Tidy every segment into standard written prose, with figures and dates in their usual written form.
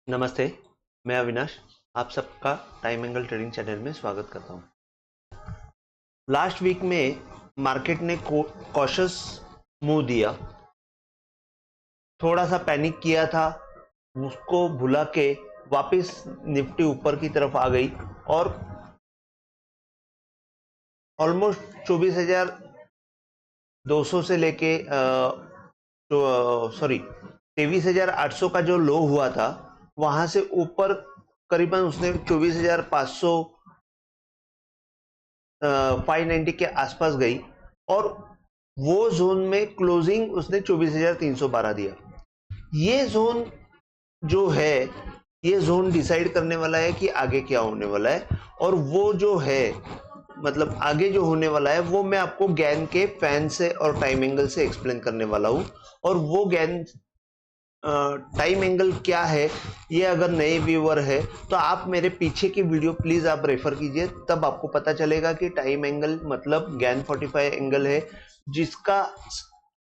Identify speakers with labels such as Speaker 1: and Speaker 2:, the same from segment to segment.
Speaker 1: नमस्ते, मैं अविनाश। आप सबका टाइम एंगल ट्रेडिंग चैनल में स्वागत करता हूं। लास्ट वीक में मार्केट ने कॉशियस मूव दिया, थोड़ा सा पैनिक किया था, उसको भुला के वापस निफ्टी ऊपर की तरफ आ गई और ऑलमोस्ट 24,200 से लेके सॉरी 23,800 का जो लो हुआ था वहां से ऊपर करीबन उसने 24,500 590 के आसपास गई और वो जोन में क्लोजिंग उसने 24,312 दिया। ये जोन जो है, ये जोन डिसाइड करने वाला है कि आगे क्या होने वाला है, और वो जो है मतलब आगे जो होने वाला है वो मैं आपको गैन के फैन से और टाइम एंगल से एक्सप्लेन करने वाला हूं। और वो गैन टाइम एंगल क्या है, ये अगर नए व्यूअर है तो आप मेरे पीछे की वीडियो प्लीज आप रेफर कीजिए, तब आपको पता चलेगा कि टाइम एंगल मतलब गैन 45 एंगल है, जिसका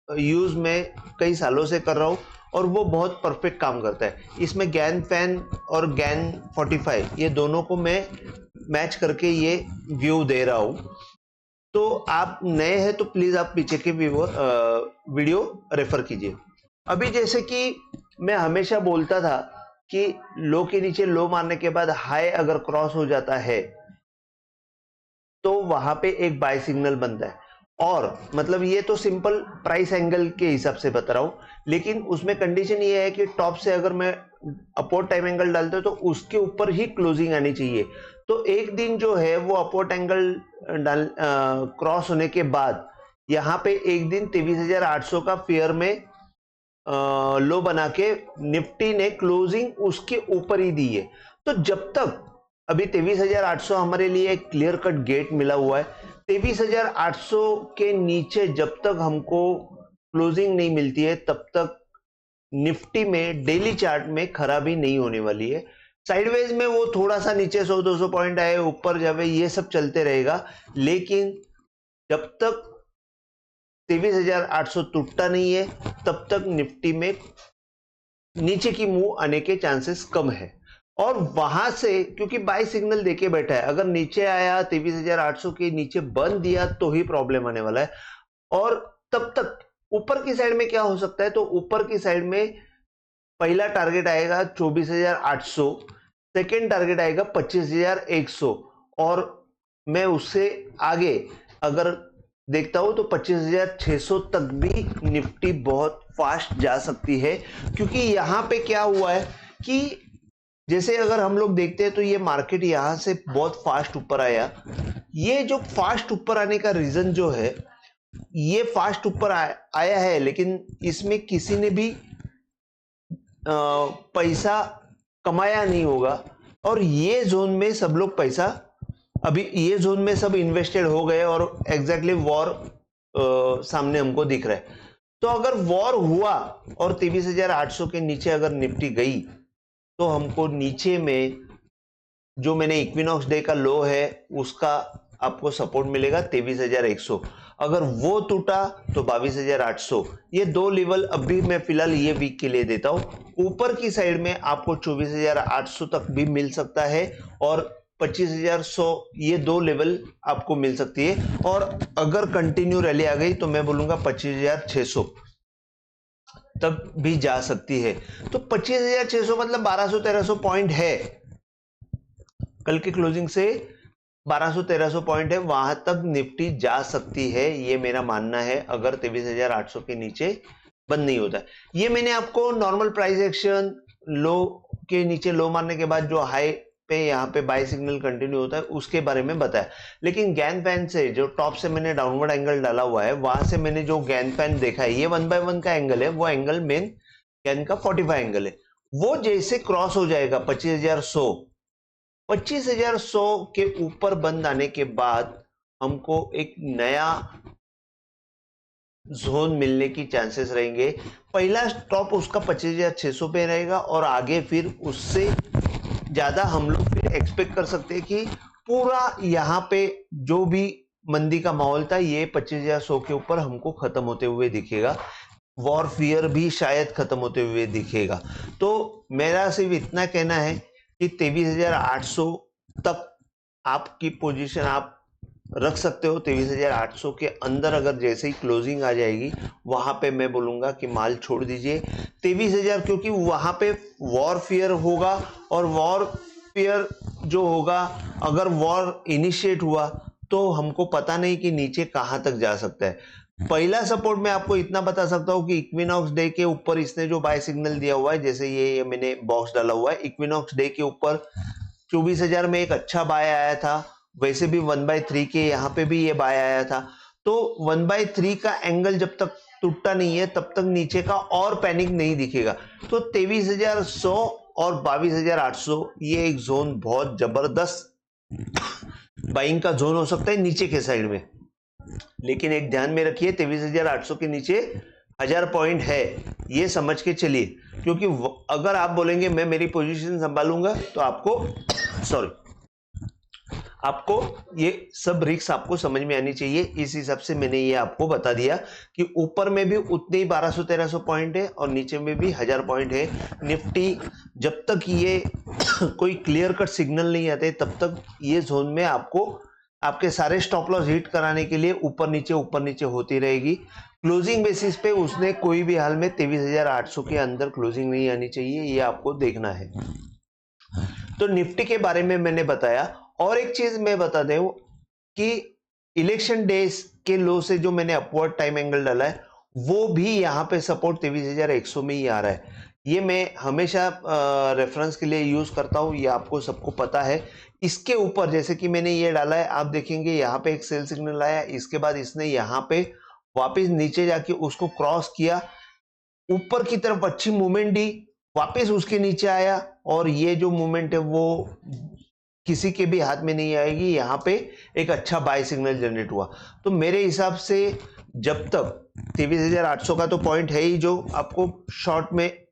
Speaker 1: यूज मैं कई सालों से कर रहा हूं और वो बहुत परफेक्ट काम करता है। इसमें गैन फैन और गैन 45 ये दोनों को मैं मैच करके ये व्यू दे रहा हूं। तो आप नए हैं तो प्लीज आप पीछे के वीडियो रेफर कीजिए। अभी जैसे कि मैं हमेशा बोलता था कि लो के नीचे लो मारने के बाद हाई अगर क्रॉस हो जाता है तो वहां पे एक बाय सिग्नल बनता है, और मतलब ये तो सिंपल प्राइस एंगल के हिसाब से बता रहा हूं, लेकिन उसमें कंडीशन ये है कि टॉप से अगर मैं अपवर्ड टाइम एंगल डालता हूं तो उसके ऊपर ही क्लोजिंग आनी चाहिए। तो एक दिन जो है वो अपवर्ड एंगल क्रॉस होने के बाद यहाँ पे एक दिन 23,800 का फेयर में लो बना के निफ्टी ने क्लोजिंग उसके ऊपर ही दी है। तो जब तक अभी 23,800 हमारे लिए एक क्लियर कट गेट मिला हुआ है, 23,800 के नीचे जब तक हमको क्लोजिंग नहीं मिलती है तब तक निफ्टी में डेली चार्ट में खराबी नहीं होने वाली है। साइडवेज में वो थोड़ा सा नीचे 100-200 पॉइंट आए ऊपर जावे ये सब चलते रहेगा, लेकिन जब तक 23,800 टूटता नहीं है तब तक निफ्टी में नीचे की मूव आने के चांसेस कम है। और वहां से क्योंकि बाय सिग्नल देके बैठा है, अगर नीचे आया 23,800 के नीचे बंद दिया तो ही प्रॉब्लम आने वाला है। और तब तक ऊपर की साइड में क्या हो सकता है, तो ऊपर की साइड में पहला टारगेट आएगा 24,800, सेकेंड टारगेट आएगा 25,100, और मैं उससे आगे अगर देखता हूं तो 25,600 तक भी निफ्टी बहुत फास्ट जा सकती है। क्योंकि यहां पे क्या हुआ है कि जैसे अगर हम लोग देखते हैं तो ये मार्केट यहां से बहुत फास्ट ऊपर आया। ये जो फास्ट ऊपर आने का रीजन जो है, ये फास्ट ऊपर आया है, लेकिन इसमें किसी ने भी पैसा कमाया नहीं होगा, और ये जोन में सब लोग पैसा अभी ये जोन में सब इन्वेस्टेड हो गए और एग्जैक्टली वॉर सामने हमको दिख रहा है। तो अगर वॉर हुआ और 23,800 के नीचे अगर निफ्टी गई तो हमको नीचे में जो मैंने इक्विनॉक्स डे का लो है उसका आपको सपोर्ट मिलेगा 23,100। अगर वो टूटा तो 22,800। ये दो लेवल अभी मैं फिलहाल ये वीक के लिए देता हूं। ऊपर की साइड में आपको 24,800 तक भी मिल सकता है और 25,100, ये दो लेवल आपको मिल सकती है। और अगर कंटिन्यू रैली आ गई तो मैं बोलूंगा 25,600 तक भी जा सकती है। तो 25,600 मतलब 1200-1300 पॉइंट है, कल की क्लोजिंग से 1200-1300 पॉइंट है, वहां तक निफ्टी जा सकती है, ये मेरा मानना है, अगर 23,800 के नीचे बंद नहीं होता है। ये मैंने आपको नॉर्मल प्राइस एक्शन लो के नीचे लो मारने के बाद जो हाई पे यहाँ पे बाय सिग्नल कंटिन्यू होता है उसके बारे में बताया। लेकिन गैन फैन से जो टॉप से मैंने डाउनवर्ड एंगल डाला हुआ है, वहां से मैंने जो गैन फैन देखा है, ये 1 बाय 1 का एंगल है, वो एंगल मेन गैन का 45 एंगल है। वो जैसे क्रॉस हो जाएगा 25,100 के ऊपर बंद आने के बाद हमको एक नया जोन मिलने की चांसेस रहेंगे। पहला स्टॉप उसका 25,600 पे रहेगा और आगे फिर उससे ज्यादा हम लोग फिर एक्सपेक्ट कर सकते हैं कि पूरा यहाँ पे जो भी मंदी का माहौल था ये 25,100 के ऊपर हमको खत्म होते हुए दिखेगा। वॉर फियर भी शायद खत्म होते हुए दिखेगा। तो मेरा सिर्फ इतना कहना है कि 23,800 तक आपकी पोजीशन आप रख सकते हो। 23,800 के अंदर अगर जैसे ही क्लोजिंग आ जाएगी वहां पे मैं बोलूंगा कि माल छोड़ दीजिए 23,000, क्योंकि वहां पे वॉर फियर होगा, और वॉर फियर जो होगा, अगर वॉर इनिशिएट हुआ तो हमको पता नहीं कि नीचे कहां तक जा सकता है। पहला सपोर्ट मैं आपको इतना बता सकता हूं कि इक्विनॉक्स डे के ऊपर इसने जो बाय सिग्नल दिया हुआ है, जैसे ये मैंने बॉक्स डाला हुआ है, इक्विनॉक्स डे के ऊपर 24,000 में एक अच्छा बाय आया था। वैसे भी 1/3 के यहाँ पे भी ये बाय आया था। तो 1/3 का एंगल जब तक टूटता नहीं है तब तक नीचे का और पैनिक नहीं दिखेगा। तो 23,100 और 22,800 ये एक जोन बहुत जबरदस्त बाइंग का जोन हो सकता है नीचे के साइड में। लेकिन एक ध्यान में रखिए 23,800 के नीचे 1000 पॉइंट है, ये समझ के चलिए। क्योंकि अगर आप बोलेंगे मैं मेरी पोजीशन संभालूंगा तो आपको ये सब रिस्क आपको समझ में आनी चाहिए। इस हिसाब से मैंने ये आपको बता दिया कि ऊपर में भी उतने ही 1200-1300 पॉइंट है और नीचे में भी 1000 पॉइंट है। निफ्टी जब तक ये कोई क्लियर कट सिग्नल नहीं आते तब तक ये जोन में आपको आपके सारे स्टॉप लॉस हिट कराने के लिए ऊपर नीचे होती रहेगी। क्लोजिंग बेसिस पे उसने कोई भी हाल में 23,800 के अंदर क्लोजिंग नहीं आनी चाहिए, ये आपको देखना है। तो निफ्टी के बारे में मैंने बताया। और एक चीज मैं बता दूं कि इलेक्शन डेज के लो से जो मैंने अपवर्ड टाइम एंगल डाला है वो भी यहां पे सपोर्ट 23,100 में ही आ रहा है। ये मैं हमेशा रेफरेंस के लिए यूज करता हूं, ये आपको सबको पता है। इसके ऊपर जैसे कि मैंने ये डाला है, आप देखेंगे यहाँ पे एक सेल सिग्नल आया, इसके बाद इसने यहाँ पे वापस नीचे जाके उसको क्रॉस किया, ऊपर की तरफ अच्छी मूवमेंट दी, वापस उसके नीचे आया, और ये जो मूवमेंट है वो किसी के भी हाथ में नहीं आएगी। यहाँ पे एक अच्छा बाय सिग्नल जनरेट हुआ। तो मेरे हिसाब से जब तक 23,800 का तो पॉइंट है ही जो आपको शॉर्ट में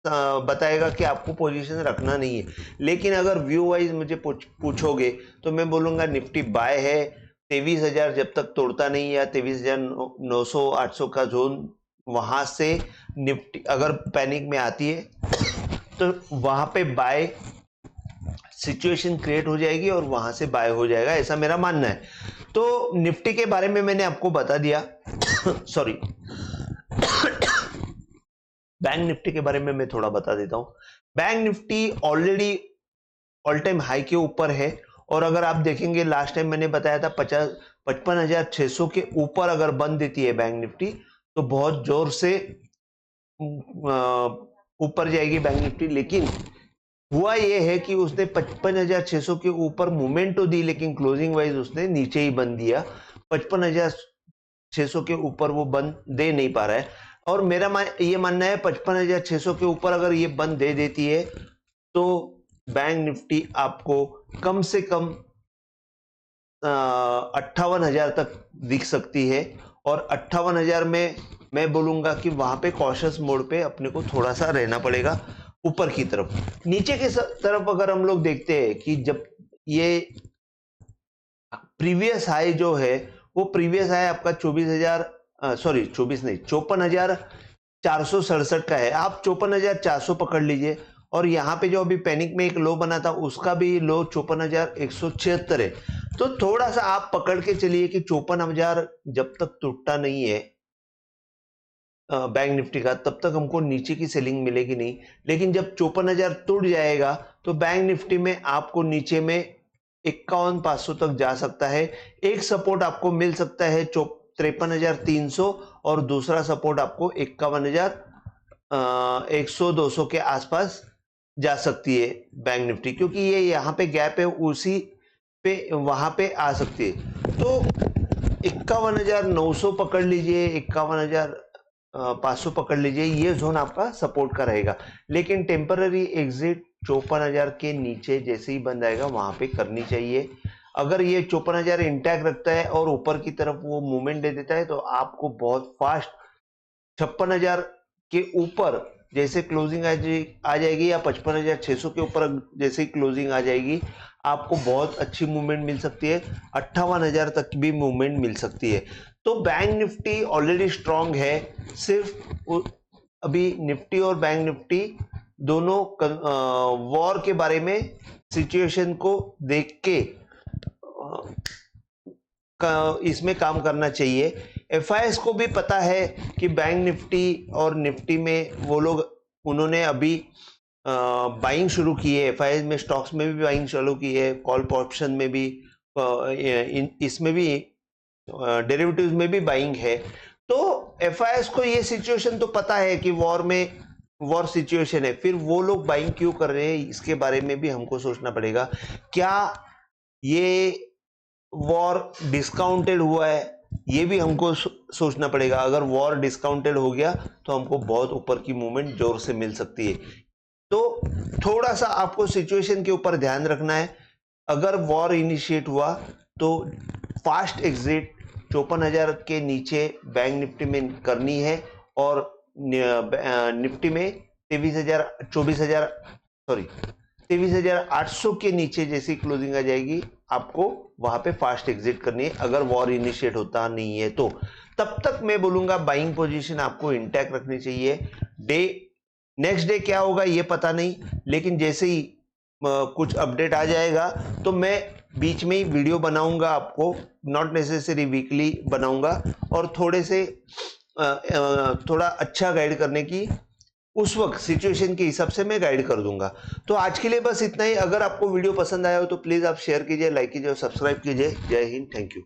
Speaker 1: बताएगा कि आपको पोजीशन रखना नहीं है। लेकिन अगर व्यू वाइज मुझे पूछोगे तो मैं बोलूंगा निफ्टी बाय है। 23,000 जब तक तोड़ता नहीं है, 23,900-800 का जोन, वहां से निफ्टी अगर पैनिक में आती है तो वहां पे बाय सिचुएशन क्रिएट हो जाएगी और वहां से बाय हो जाएगा, ऐसा मेरा मानना है। तो निफ्टी के बारे में मैंने आपको बता दिया। सॉरी, बैंक निफ्टी के बारे में मैं थोड़ा बता देता हूं। Bank Nifty already all time high के ऊपर है, और अगर आप देखेंगे लास्ट टाइम मैंने बताया था 55,600 के ऊपर अगर बंद देती है बैंक निफ्टी तो बहुत जोर से ऊपर जाएगी बैंक निफ्टी। लेकिन हुआ यह है कि उसने 55,600 के ऊपर मूवमेंट तो दी, लेकिन क्लोजिंग वाइज उसने नीचे ही बंद दिया। 55,600 के ऊपर वो बंद दे नहीं पा रहा है। और मेरा ये मानना है 55,600 के ऊपर अगर ये बंद दे देती है तो बैंक निफ्टी आपको कम से कम 58,000 तक दिख सकती है। और 58,000 में मैं बोलूंगा कि वहां पे कॉशियस मोड पे अपने को थोड़ा सा रहना पड़ेगा ऊपर की तरफ। नीचे की तरफ अगर हम लोग देखते हैं कि जब ये प्रीवियस हाई जो है वो प्रीवियस हाई आपका 54,467 का है। आप 54,400 पकड़ लीजिए, और यहाँ पे जो अभी पैनिक में एक लो बना था उसका भी लो 54,176 है। तो थोड़ा सा आप पकड़ के चलिए कि 54,000 जब तक टूटता नहीं है बैंक निफ्टी का तब तक हमको नीचे की सेलिंग मिलेगी नहीं। लेकिन जब 54,000 टूट जाएगा तो बैंक निफ्टी में आपको नीचे में 51,500 तक जा सकता है। एक सपोर्ट आपको मिल सकता है 53,300, और दूसरा सपोर्ट आपको 51,100-200 के आसपास जा सकती है बैंक निफ्टी, क्योंकि ये यहाँ पे गैप है, उसी पे वहां पे आ सकती है। तो 51,900 पकड़ लीजिए, 51,500 पकड़ लीजिए, ये जोन आपका सपोर्ट का रहेगा। लेकिन टेम्पररी एग्जिट 54,000 के नीचे जैसे ही बंद आएगा वहां पे करनी चाहिए। अगर ये 54,000 इंटैक्ट रखता है और ऊपर की तरफ वो मूवमेंट दे देता है तो आपको बहुत फास्ट 56,000 के ऊपर जैसे क्लोजिंग आ जाएगी, या 55,600 के ऊपर जैसे ही क्लोजिंग आ जाएगी आपको बहुत अच्छी मूवमेंट मिल सकती है, 58,000 तक भी मूवमेंट मिल सकती है। तो बैंक निफ्टी ऑलरेडी स्ट्रांग है, सिर्फ अभी निफ्टी और बैंक निफ्टी दोनों वॉर के बारे में सिचुएशन को देख के इसमें काम करना चाहिए। एफआईएस को भी पता है कि बैंक निफ्टी और निफ्टी में वो लोग उन्होंने अभी बाइंग शुरू की है, एफआईएस में स्टॉक्स में भी बाइंग चालू की है, कॉल ऑप्शन में भी, इसमें भी डेरिवेटिव्स में भी बाइंग है। तो एफआईएस को ये सिचुएशन तो पता है कि वॉर सिचुएशन है, फिर वो लोग बाइंग क्यों कर रहे हैं इसके बारे में भी हमको सोचना पड़ेगा। क्या ये वॉर डिस्काउंटेड हुआ है, ये भी हमको सोचना पड़ेगा। अगर वॉर डिस्काउंटेड हो गया तो हमको बहुत ऊपर की मूवमेंट जोर से मिल सकती है। तो थोड़ा सा आपको सिचुएशन के ऊपर ध्यान रखना है। अगर वॉर इनिशिएट हुआ तो फास्ट एग्जिट 54,000 के नीचे बैंक निफ्टी में करनी है, और निफ्टी में 23,800 के नीचे जैसी क्लोजिंग आ जाएगी आपको वहां पे फास्ट एग्जिट करनी है, अगर वॉर इनिशिएट होता नहीं है तो। तब तक मैं बोलूंगा बाइंग पोजीशन आपको इंटैक्ट रखनी चाहिए। नेक्स्ट डे क्या होगा ये पता नहीं, लेकिन जैसे ही कुछ अपडेट आ जाएगा तो मैं बीच में ही वीडियो बनाऊंगा, आपको नॉट नेसेसरी वीकली बनाऊंगा, और थोड़ा अच्छा गाइड करने की उस वक्त सिचुएशन के हिसाब से मैं गाइड कर दूंगा। तो आज के लिए बस इतना ही। अगर आपको वीडियो पसंद आया हो तो प्लीज आप शेयर कीजिए, लाइक कीजिए और सब्सक्राइब कीजिए। जय हिंद, थैंक यू।